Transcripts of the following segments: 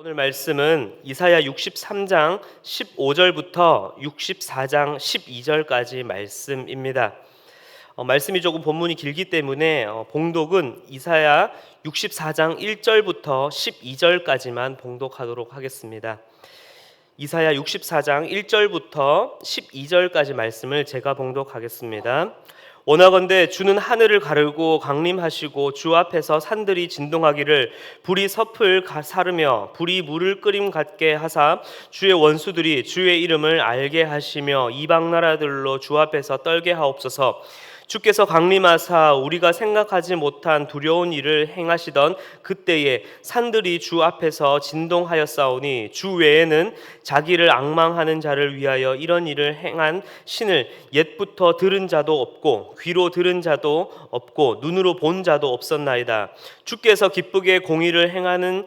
오늘 말씀은 이사야 63장 15절부터 64장 12절까지 말씀입니다. 말씀이 조금 본문이 길기 때문에 봉독은 이사야 64장 1절부터 12절까지만 봉독하도록 하겠습니다. 이사야 64장 1절부터 12절까지 말씀을 제가 봉독하겠습니다. 원하건대 주는 하늘을 가르고 강림하시고 주 앞에서 산들이 진동하기를 불이 섭을 사르며 불이 물을 끓임 같게 하사 주의 원수들이 주의 이름을 알게 하시며 이방 나라들로 주 앞에서 떨게 하옵소서. 주께서 강림하사 우리가 생각하지 못한 두려운 일을 행하시던 그때에 산들이 주 앞에서 진동하였사오니 주 외에는 자기를 앙망하는 자를 위하여 이런 일을 행한 신을 옛부터 들은 자도 없고 귀로 들은 자도 없고 눈으로 본 자도 없었나이다. 주께서 기쁘게 공의를 행하는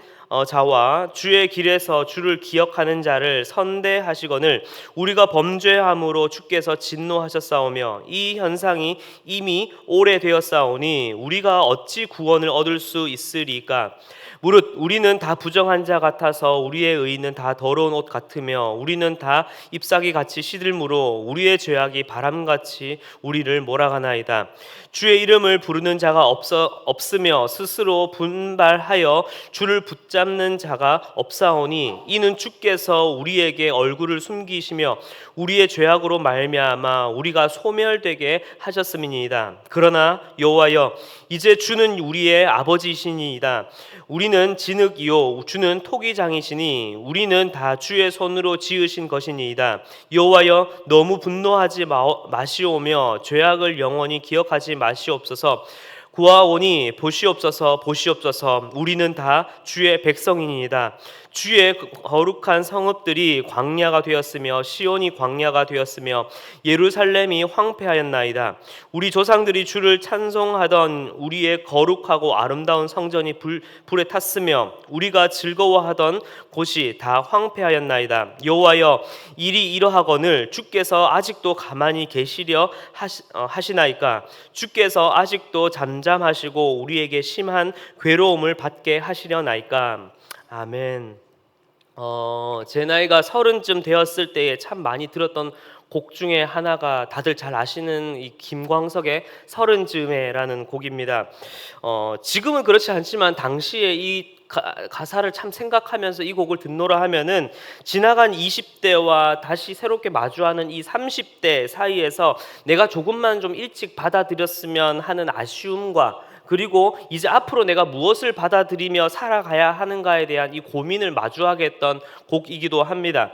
자와 주의 길에서 주를 기억하는 자를 선대하시거늘 우리가 범죄함으로 주께서 진노하셨사오며 이 현상이 이미 오래되었사오니 우리가 어찌 구원을 얻을 수 있으리까? 무릇 우리는 다 부정한 자 같아서 우리의 의는 다 더러운 옷 같으며 우리는 다 잎사귀 같이 시들므로 우리의 죄악이 바람같이 우리를 몰아가나이다. 주의 이름을 부르는 자가 없으며 스스로 분발하여 주를 붙잡는 자가 없사오니 이는 주께서 우리에게 얼굴을 숨기시며 우리의 죄악으로 말미암아 우리가 소멸되게 하셨음이니이다. 그러나 여호와여 이제 주는 우리의 아버지시니이다. 우리는 진흙이요 주는 토기장이시니 우리는 다 주의 손으로 지으신 것이니이다. 여호와여 너무 분노하지 마시오며 죄악을 영원히 기억하지 마시옵소서. 구하오니 보시옵소서 보시옵소서. 우리는 다 주의 백성이니이다. 주의 거룩한 성읍들이 광야가 되었으며 시온이 광야가 되었으며 예루살렘이 황폐하였나이다. 우리 조상들이 주를 찬송하던 우리의 거룩하고 아름다운 성전이 불에 탔으며 우리가 즐거워하던 곳이 다 황폐하였나이다. 여호와여 일이 이러하거늘 주께서 아직도 가만히 계시려 하시나이까? 주께서 아직도 잠잠하시고 우리에게 심한 괴로움을 받게 하시려나이까? 아멘. 제 나이가 30쯤 되었을 때에 참 많이 들었던 곡 중에 하나가 다들 잘 아시는 이 김광석의 서른쯤에라는 곡입니다. 지금은 그렇지 않지만 당시에 이 가사를 참 생각하면서 이 곡을 듣노라 하면은 지나간 20대와 다시 새롭게 마주하는 이 30대 사이에서 내가 조금만 좀 일찍 받아들였으면 하는 아쉬움과 그리고 이제 앞으로 내가 무엇을 받아들이며 살아가야 하는가에 대한 이 고민을 마주하게 했던 곡이기도 합니다.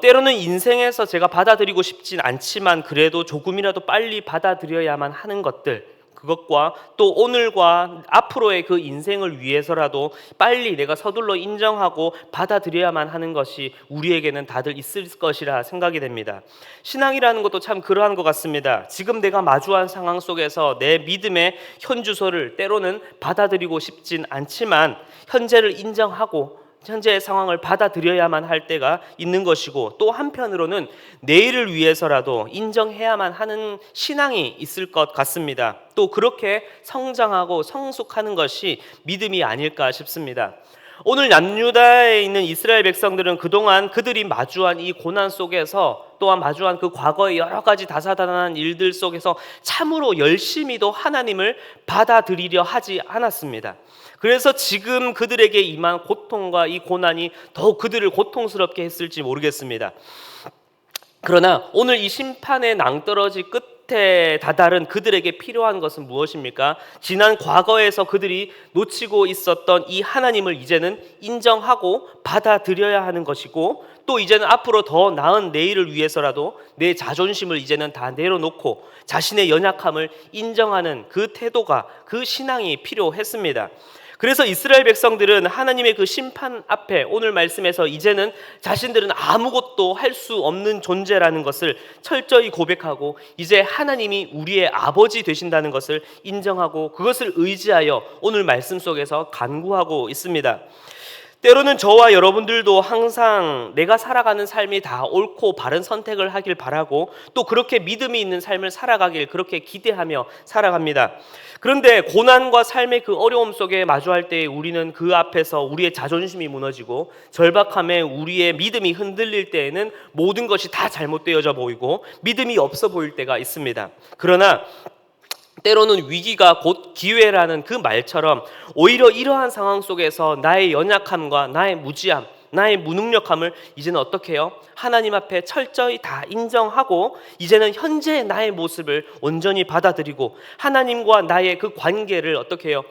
때로는 인생에서 제가 받아들이고 싶진 않지만 그래도 조금이라도 빨리 받아들여야만 하는 것들, 그것과 또 오늘과 앞으로의 그 인생을 위해서라도 빨리 내가 서둘러 인정하고 받아들여야만 하는 것이 우리에게는 다들 있을 것이라 생각이 됩니다. 신앙이라는 것도 참 그러한 것 같습니다. 지금 내가 마주한 상황 속에서 내 믿음의 현주소를 때로는 받아들이고 싶진 않지만 현재를 인정하고 현재의 상황을 받아들여야만 할 때가 있는 것이고 또 한편으로는 내일을 위해서라도 인정해야만 하는 신앙이 있을 것 같습니다. 또 그렇게 성장하고 성숙하는 것이 믿음이 아닐까 싶습니다. 오늘 남유다에 있는 이스라엘 백성들은 그동안 그들이 마주한 이 고난 속에서 또한 마주한 그 과거의 여러 가지 다사다난한 일들 속에서 참으로 열심히도 하나님을 받아들이려 하지 않았습니다. 그래서 지금 그들에게 임한 고통과 이 고난이 더욱 그들을 고통스럽게 했을지 모르겠습니다. 그러나 오늘 이 심판의 낭떠러지 끝에 다다른 그들에게 필요한 것은 무엇입니까? 지난 과거에서 그들이 놓치고 있었던 이 하나님을 이제는 인정하고 받아들여야 하는 것이고 또 이제는 앞으로 더 나은 내일을 위해서라도 내 자존심을 이제는 다 내려놓고 자신의 연약함을 인정하는 그 태도가, 그 신앙이 필요했습니다. 그래서 이스라엘 백성들은 하나님의 그 심판 앞에 오늘 말씀에서 이제는 자신들은 아무것도 할 수 없는 존재라는 것을 철저히 고백하고 이제 하나님이 우리의 아버지 되신다는 것을 인정하고 그것을 의지하여 오늘 말씀 속에서 간구하고 있습니다. 때로는 저와 여러분들도 항상 내가 살아가는 삶이 다 옳고 바른 선택을 하길 바라고 또 그렇게 믿음이 있는 삶을 살아가길 그렇게 기대하며 살아갑니다. 그런데 고난과 삶의 그 어려움 속에 마주할 때 우리는 그 앞에서 우리의 자존심이 무너지고 절박함에 우리의 믿음이 흔들릴 때에는 모든 것이 다 잘못되어져 보이고 믿음이 없어 보일 때가 있습니다. 그러나 때로는 위기가 곧 기회라는 그 말처럼 오히려 이러한 상황 속에서 나의 연약함과 나의 무지함, 나의 무능력함을 이제는 어떻게 해요? 하나님 앞에 철저히 다 인정하고 이제는 현재의 나의 모습을 온전히 받아들이고 하나님과 나의 그 관계를 어떻게 해요?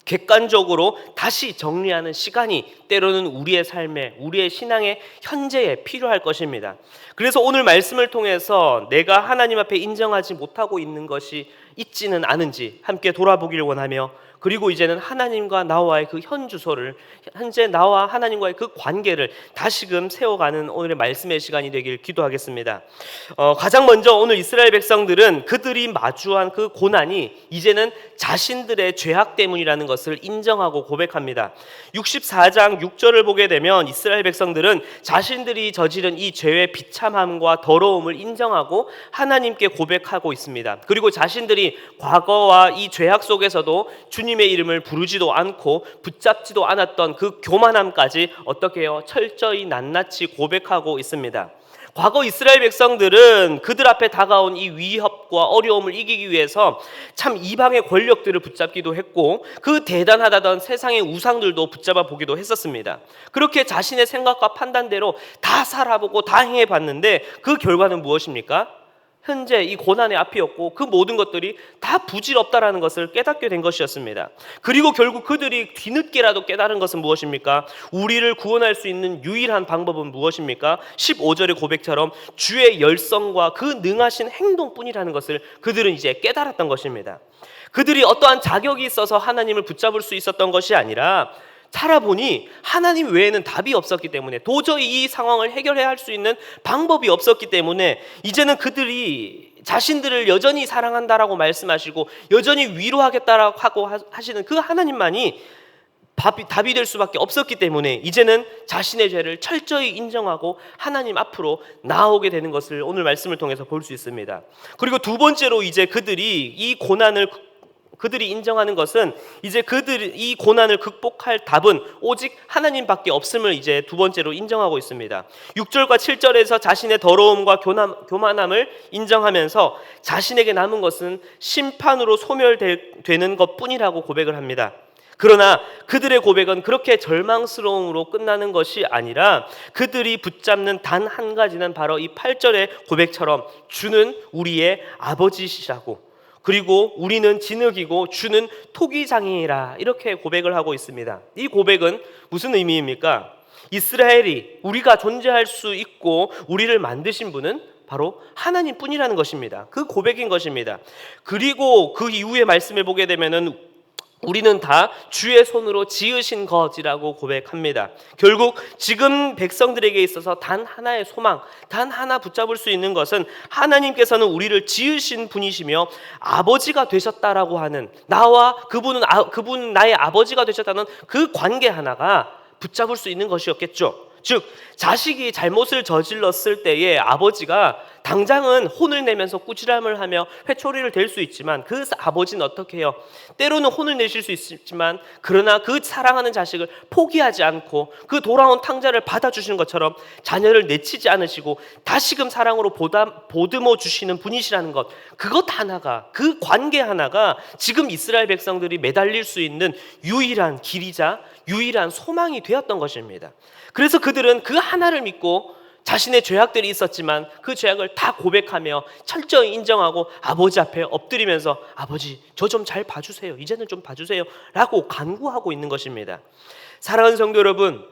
객관적으로 다시 정리하는 시간이 때로는 우리의 삶에, 우리의 신앙의 현재에 필요할 것입니다. 그래서 오늘 말씀을 통해서 내가 하나님 앞에 인정하지 못하고 있는 것이 있지는 않은지 함께 돌아보길 원하며, 그리고 이제는 하나님과 나와의 그 현주소를, 현재 나와 하나님과의 그 관계를 다시금 세워가는 오늘의 말씀의 시간이 되길 기도하겠습니다. 가장 먼저 오늘 이스라엘 백성들은 그들이 마주한 그 고난이 이제는 자신들의 죄악 때문이라는 것을 인정하고 고백합니다. 64장 6절을 보게 되면 이스라엘 백성들은 자신들이 저지른 이 죄의 비참함과 더러움을 인정하고 하나님께 고백하고 있습니다. 그리고 자신들이 과거와 이 죄악 속에서도 주님의 이름을 부르지도 않고 붙잡지도 않았던 그 교만함까지 어떻게 해요? 철저히 낱낱이 고백하고 있습니다. 과거 이스라엘 백성들은 그들 앞에 다가온 이 위협과 어려움을 이기기 위해서 참 이방의 권력들을 붙잡기도 했고 그 대단하다던 세상의 우상들도 붙잡아 보기도 했었습니다. 그렇게 자신의 생각과 판단대로 다 살아보고 다 행해봤는데 그 결과는 무엇입니까? 현재 이 고난의 앞이었고 그 모든 것들이 다 부질없다라는 것을 깨닫게 된 것이었습니다. 그리고 결국 그들이 뒤늦게라도 깨달은 것은 무엇입니까? 우리를 구원할 수 있는 유일한 방법은 무엇입니까? 15절의 고백처럼 주의 열성과 그 능하신 행동뿐이라는 것을 그들은 이제 깨달았던 것입니다. 그들이 어떠한 자격이 있어서 하나님을 붙잡을 수 있었던 것이 아니라 살아보니 하나님 외에는 답이 없었기 때문에, 도저히 이 상황을 해결해야 할 수 있는 방법이 없었기 때문에 이제는 그들이 자신들을 여전히 사랑한다라고 말씀하시고 여전히 위로하겠다라고 하고 하시는 그 하나님만이 답이 될 수밖에 없었기 때문에 이제는 자신의 죄를 철저히 인정하고 하나님 앞으로 나아오게 되는 것을 오늘 말씀을 통해서 볼 수 있습니다. 그리고 두 번째로 이제 그들이 인정하는 것은 이제 그들이 이 고난을 극복할 답은 오직 하나님밖에 없음을 이제 두 번째로 인정하고 있습니다. 6절과 7절에서 자신의 더러움과 교만함을 인정하면서 자신에게 남은 것은 심판으로 소멸되는 것뿐이라고 고백을 합니다. 그러나 그들의 고백은 그렇게 절망스러움으로 끝나는 것이 아니라 그들이 붙잡는 단 한 가지는 바로 이 8절의 고백처럼 주는 우리의 아버지시라고, 그리고 우리는 진흙이고 주는 토기장이라, 이렇게 고백을 하고 있습니다. 이 고백은 무슨 의미입니까? 이스라엘이, 우리가 존재할 수 있고 우리를 만드신 분은 바로 하나님뿐이라는 것입니다. 그 고백인 것입니다. 그리고 그 이후의 말씀을 보게 되면은 우리는 다 주의 손으로 지으신 것이라고 고백합니다. 결국 지금 백성들에게 있어서 단 하나의 소망, 단 하나 붙잡을 수 있는 것은 하나님께서는 우리를 지으신 분이시며 아버지가 되셨다라고 하는, 나와 그분은 나의 아버지가 되셨다는 그 관계 하나가 붙잡을 수 있는 것이었겠죠. 즉 자식이 잘못을 저질렀을 때에 아버지가 당장은 혼을 내면서 꾸지람을 하며 회초리를 댈 수 있지만 그 아버지는 어떻게 해요? 때로는 혼을 내실 수 있지만 그러나 그 사랑하는 자식을 포기하지 않고 그 돌아온 탕자를 받아주시는 것처럼 자녀를 내치지 않으시고 다시금 사랑으로 보듬어 주시는 분이시라는 것, 그것 하나가, 그 관계 하나가 지금 이스라엘 백성들이 매달릴 수 있는 유일한 길이자 유일한 소망이 되었던 것입니다. 그래서 그들은 그 하나를 믿고 자신의 죄악들이 있었지만 그 죄악을 다 고백하며 철저히 인정하고 아버지 앞에 엎드리면서 아버지 저 좀 잘 봐주세요, 이제는 좀 봐주세요 라고 간구하고 있는 것입니다. 사랑하는 성도 여러분,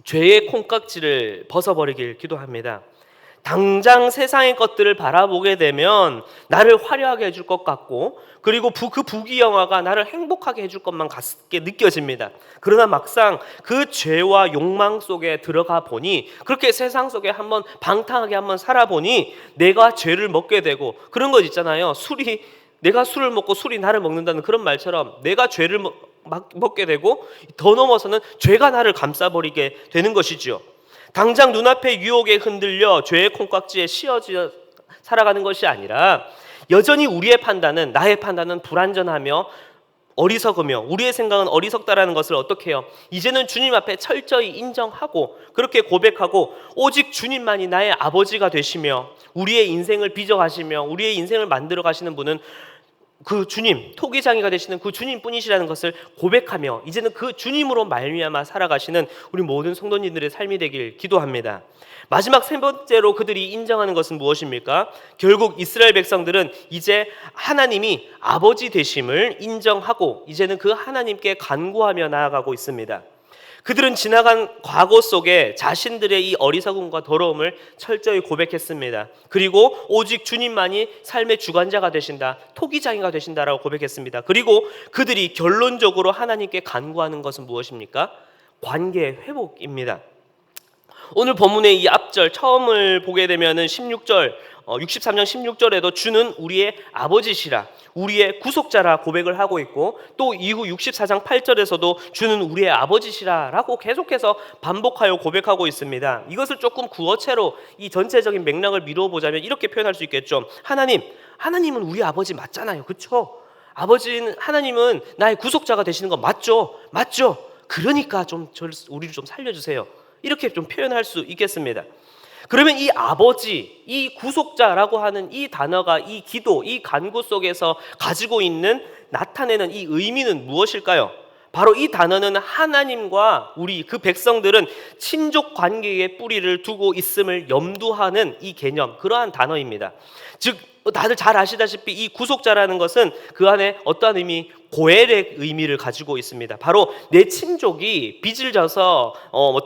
죄의 콩깍지를 벗어버리길 기도합니다. 당장 세상의 것들을 바라보게 되면 나를 화려하게 해줄 것 같고, 그리고 그 부귀영화가 나를 행복하게 해줄 것만 같게 느껴집니다. 그러나 막상 그 죄와 욕망 속에 들어가 보니, 그렇게 세상 속에 한번 방탕하게 한번 살아보니 내가 죄를 먹게 되고, 그런 것 있잖아요. 내가 술을 먹고 술이 나를 먹는다는 그런 말처럼 내가 죄를 먹게 되고 더 넘어서는 죄가 나를 감싸버리게 되는 것이지요. 당장 눈앞의 유혹에 흔들려 죄의 콩깍지에 씌어져 살아가는 것이 아니라 여전히 우리의 판단은, 나의 판단은 불완전하며 어리석으며 우리의 생각은 어리석다라는 것을 어떻게 해요? 이제는 주님 앞에 철저히 인정하고 그렇게 고백하고 오직 주님만이 나의 아버지가 되시며 우리의 인생을 빚어가시며 우리의 인생을 만들어 가시는 분은 그 주님, 토기장이가 되시는 그 주님뿐이시라는 것을 고백하며 이제는 그 주님으로 말미암아 살아가시는 우리 모든 성도님들의 삶이 되길 기도합니다. 마지막 세 번째로 그들이 인정하는 것은 무엇입니까? 결국 이스라엘 백성들은 이제 하나님이 아버지 되심을 인정하고 이제는 그 하나님께 간구하며 나아가고 있습니다. 그들은 지나간 과거 속에 자신들의 이 어리석음과 더러움을 철저히 고백했습니다. 그리고 오직 주님만이 삶의 주관자가 되신다, 토기장이가 되신다라고 고백했습니다. 그리고 그들이 결론적으로 하나님께 간구하는 것은 무엇입니까? 관계 회복입니다. 오늘 본문의 이 앞절 처음을 보게 되면은 16절 63장 16절에도 주는 우리의 아버지시라, 우리의 구속자라 고백을 하고 있고 또 이후 64장 8절에서도 주는 우리의 아버지시라 라고 계속해서 반복하여 고백하고 있습니다. 이것을 조금 구어체로 이 전체적인 맥락을 미루어 보자면 이렇게 표현할 수 있겠죠. 하나님은 우리 아버지 맞잖아요. 그렇죠? 하나님은 나의 구속자가 되시는 거 맞죠? 그러니까 우리를 좀 살려주세요. 이렇게 좀 표현할 수 있겠습니다. 그러면 이 아버지, 이 구속자라고 하는 이 단어가 이 기도, 이 간구 속에서 가지고 있는 나타내는 이 의미는 무엇일까요? 바로 이 단어는 하나님과 우리 그 백성들은 친족 관계에 뿌리를 두고 있음을 염두하는 이 개념, 그러한 단어입니다. 즉 다들 잘 아시다시피 이 구속자라는 것은 그 안에 어떠한 의미, 고엘의 의미를 가지고 있습니다. 바로 내 친족이 빚을 져서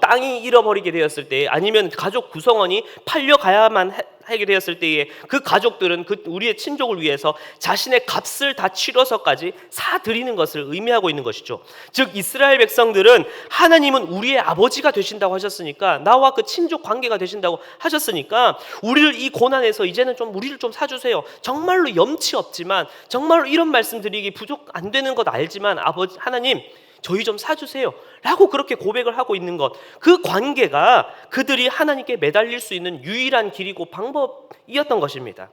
땅이 잃어버리게 되었을 때, 아니면 가족 구성원이 팔려가야만 하게 되었을 때에 그 가족들은 우리의 친족을 위해서 자신의 값을 다 치러서까지 사드리는 것을 의미하고 있는 것이죠. 즉 이스라엘 백성들은 하나님은 우리의 아버지가 되신다고 하셨으니까, 나와 그 친족 관계가 되신다고 하셨으니까 우리를 이 고난에서 이제는 우리를 좀 사주세요. 정말로 염치 없지만, 정말로 이런 말씀 드리기 부족 안 되는 것 알지만, 아버지 하나님 저희 좀 사주세요 라고 그렇게 고백을 하고 있는 것, 그 관계가 그들이 하나님께 매달릴 수 있는 유일한 길이고 방법이었던 것입니다.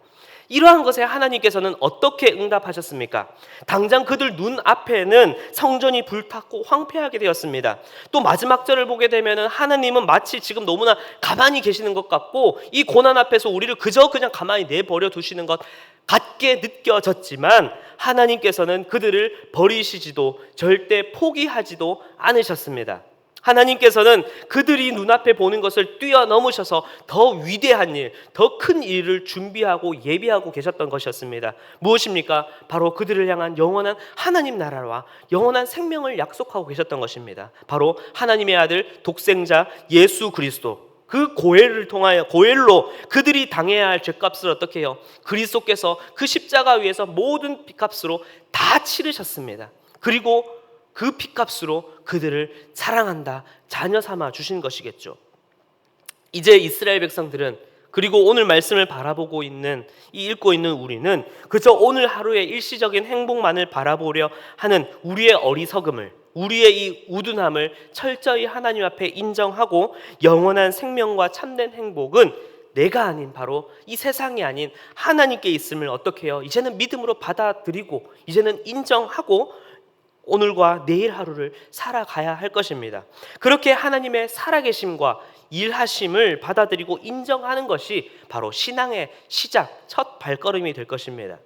이러한 것에 하나님께서는 어떻게 응답하셨습니까? 당장 그들 눈앞에는 성전이 불탔고 황폐하게 되었습니다. 또 마지막 절을 보게 되면 하나님은 마치 지금 너무나 가만히 계시는 것 같고 이 고난 앞에서 우리를 그냥 가만히 내버려 두시는 것 같게 느껴졌지만, 하나님께서는 그들을 버리시지도 절대 포기하지도 않으셨습니다. 하나님께서는 그들이 눈앞에 보는 것을 뛰어넘으셔서 더 위대한 일, 더 큰 일을 준비하고 예비하고 계셨던 것이었습니다. 무엇입니까? 바로 그들을 향한 영원한 하나님 나라와 영원한 생명을 약속하고 계셨던 것입니다. 바로 하나님의 아들 독생자 예수 그리스도, 그 고엘로 그들이 당해야 할 죄값을 어떻게 해요? 그리스도께서 그 십자가 위에서 모든 핏값으로 다 치르셨습니다. 그리고 그 핏값으로 그들을 사랑한다, 자녀 삼아 주신 것이겠죠. 이제 이스라엘 백성들은, 그리고 오늘 말씀을 바라보고 읽고 있는 우리는 그저 오늘 하루의 일시적인 행복만을 바라보려 하는 우리의 어리석음을, 우리의 이 우둔함을 철저히 하나님 앞에 인정하고 영원한 생명과 참된 행복은 내가 아닌 바로 이 세상이 아닌 하나님께 있음을 어떻게 해요? 이제는 믿음으로 받아들이고 이제는 인정하고 오늘과 내일 하루를 살아가야 할 것입니다. 그렇게 하나님의 살아계심과 일하심을 받아들이고 인정하는 것이 바로 신앙의 시작, 첫 발걸음이 될 것입니다.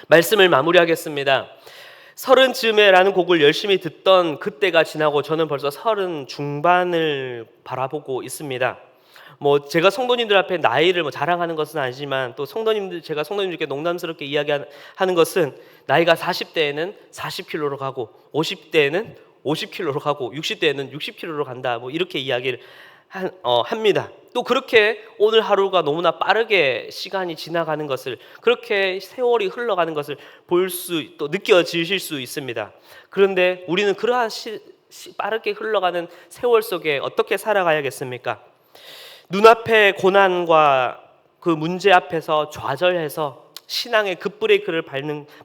말씀을 마무리하겠습니다. 서른 즈음에라는 곡을 열심히 듣던 그때가 지나고 저는 벌써 서른 중반을 바라보고 있습니다. 제가 성도님들 앞에 나이를 자랑하는 것은 아니지만, 또 제가 성도님들께 농담스럽게 이야기하는 것은 나이가 40대에는 40kg로 가고 50대에는 50kg로 가고 60대에는 60kg로 간다, 이렇게 이야기를 합니다. 또 그렇게 오늘 하루가 너무나 빠르게 시간이 지나가는 것을, 그렇게 세월이 흘러가는 것을 또 느껴지실 수 있습니다. 그런데 우리는 그러한 빠르게 흘러가는 세월 속에 어떻게 살아가야겠습니까? 눈앞의 고난과 그 문제 앞에서 좌절해서 신앙의 급브레이크를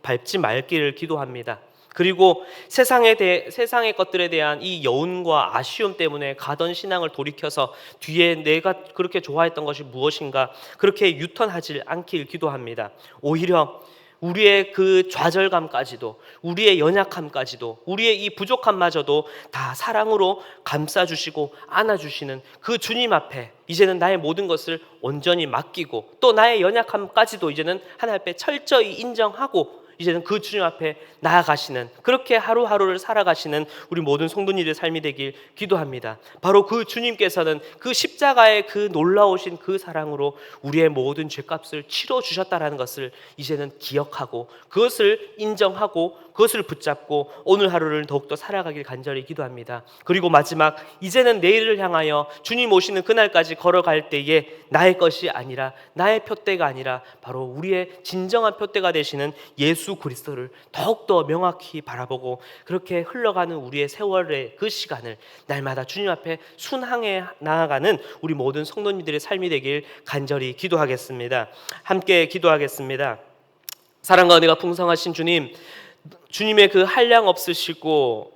밟지 말기를 기도합니다. 그리고 세상의 것들에 대한 이 여운과 아쉬움 때문에 가던 신앙을 돌이켜서 뒤에 내가 그렇게 좋아했던 것이 무엇인가 그렇게 유턴하지 않길 기도합니다. 오히려 우리의 그 좌절감까지도, 우리의 연약함까지도, 우리의 이 부족함마저도 다 사랑으로 감싸주시고 안아주시는 그 주님 앞에 이제는 나의 모든 것을 온전히 맡기고 또 나의 연약함까지도 이제는 하나님 앞에 철저히 인정하고 이제는 그 주님 앞에 나아가시는, 그렇게 하루하루를 살아가시는 우리 모든 성도님들의 삶이 되길 기도합니다. 바로 그 주님께서는 그 십자가의 그 놀라우신 그 사랑으로 우리의 모든 죄값을 치러주셨다는 것을 이제는 기억하고 그것을 인정하고 그것을 붙잡고 오늘 하루를 더욱더 살아가길 간절히 기도합니다. 그리고 마지막, 이제는 내일을 향하여 주님 오시는 그날까지 걸어갈 때에 나의 것이 아니라, 나의 표대가 아니라 바로 우리의 진정한 표대가 되시는 예수 그리스도를 더욱더 명확히 바라보고 그렇게 흘러가는 우리의 세월의 그 시간을 날마다 주님 앞에 순항해 나아가는 우리 모든 성도님들의 삶이 되길 간절히 기도하겠습니다. 함께 기도하겠습니다. 사랑과 은혜가 풍성하신 주님, 주님의 그 한량 없으시고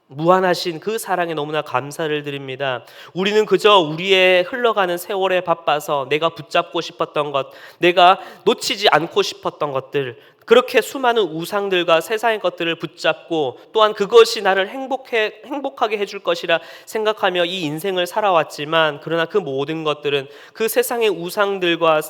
무한하신 그 사랑에 너무나 감사를 드립니다. 우리는 그저 우리의 흘러가는 세월에 바빠서 내가 붙잡고 싶었던 것, 내가 놓치지 않고 싶었던 것들, 그렇게 수많은 우상들과 세상의 것들을 붙잡고 또한 그것이 나를 행복하게 해줄 것이라 생각하며 이 인생을 살아왔지만, 그러나 그 모든 것들은, 그 세상의 우상들과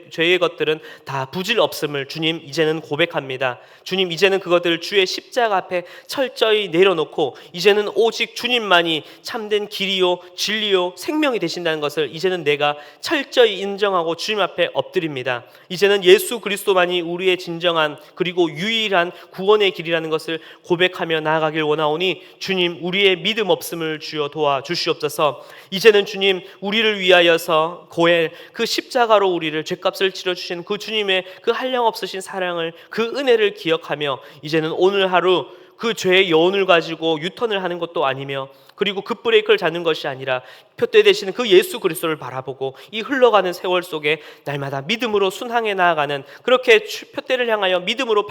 죄의 것들은 다 부질없음을 주님 이제는 고백합니다. 주님, 이제는 그것들을 주의 십자가 앞에 철저히 내려놓고 이제는 오직 주님만이 참된 길이요 진리요 생명이 되신다는 것을 이제는 내가 철저히 인정하고 주님 앞에 엎드립니다. 이제는 예수 그리스도만이 우리의 진정한 그리고 유일한 구원의 길이라는 것을 고백하며 나아가길 원하오니 주님, 우리의 믿음 없음을 주여 도와주시옵소서. 이제는 주님, 우리를 위하여서 고엘 그 십자가로 우리를 죄값을 치러주신 그 주님의 그 한량없으신 사랑을, 그 은혜를 기억하며 이제는 오늘 하루 그 죄의 여운을 가지고 유턴을 하는 것도 아니며, 그리고 급브레이크를 잡는 것이 아니라 표대 되시는 그 예수 그리스도를 바라보고 이 흘러가는 세월 속에 날마다 믿음으로 순항해 나아가는, 그렇게 표대를 향하여 믿음으로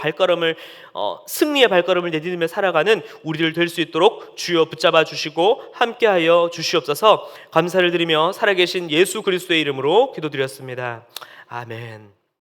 승리의 발걸음을 내딛으며 살아가는 우리들 될 수 있도록 주여 붙잡아 주시고 함께하여 주시옵소서. 감사를 드리며 살아계신 예수 그리스도의 이름으로 기도드렸습니다. 아멘.